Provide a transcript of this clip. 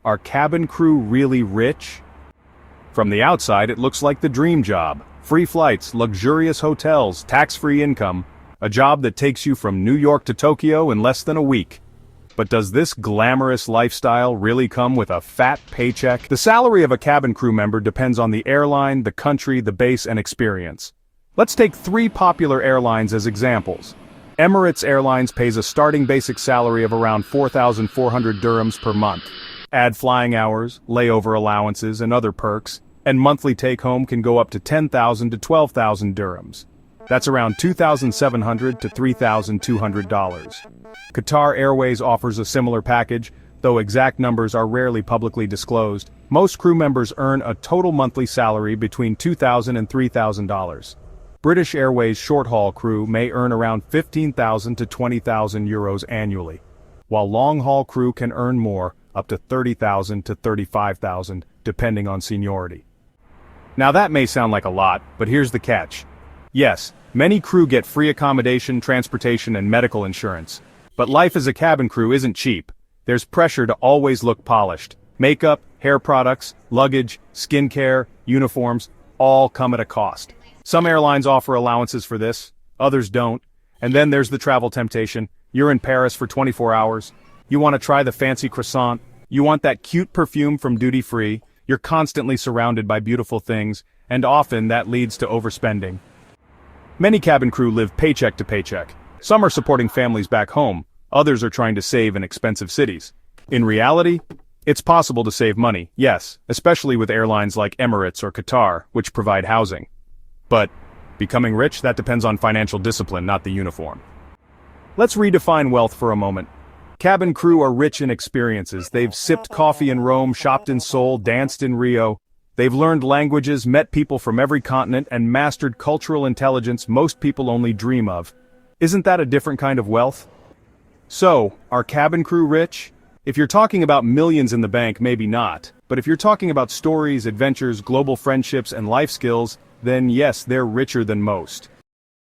Are cabin crew really rich? From the outside, it looks like the dream job. Free flights, luxurious hotels, tax-free income. A job that takes you from New York to Tokyo in less than a week. But does this glamorous lifestyle really come with a fat paycheck? The salary of a cabin crew member depends on the airline, the country, the base, and experience. Let's take 3 popular airlines as examples. Emirates Airlines pays a starting basic salary of around 4,400 dirhams per month. Add flying hours, layover allowances, and other perks, and monthly take-home can go up to 10,000 to 12,000 dirhams. That's around $2,700 to $3,200. Qatar Airways offers a similar package, though exact numbers are rarely publicly disclosed. Most crew members earn a total monthly salary between $2,000 and $3,000. British Airways short-haul crew may earn around 15,000 to 20,000 euros annually, while long-haul crew can earn more, up to 30,000 to 35,000, depending on seniority. Now that may sound like a lot, but here's the catch. Yes, many crew get free accommodation, transportation, and medical insurance. But life as a cabin crew isn't cheap. There's pressure to always look polished. Makeup, hair products, luggage, skincare, uniforms, all come at a cost. Some airlines offer allowances for this, others don't. And then there's the travel temptation. You're in Paris for 24 hours. You want to try the fancy croissant. You want that cute perfume from duty-free. You're constantly surrounded by beautiful things, and often that leads to overspending. Many cabin crew live paycheck to paycheck. Some are supporting families back home, others are trying to save in expensive cities. In reality, it's possible to save money, yes, especially with airlines like Emirates or Qatar, which provide housing. But becoming rich, that depends on financial discipline, not the uniform. Let's redefine wealth for a moment. Cabin crew are rich in experiences. They've sipped coffee in Rome, shopped in Seoul, danced in Rio. They've learned languages, met people from every continent, and mastered cultural intelligence most people only dream of. Isn't that a different kind of wealth? So, are cabin crew rich? If you're talking about millions in the bank, maybe not. But if you're talking about stories, adventures, global friendships, and life skills, then yes, they're richer than most.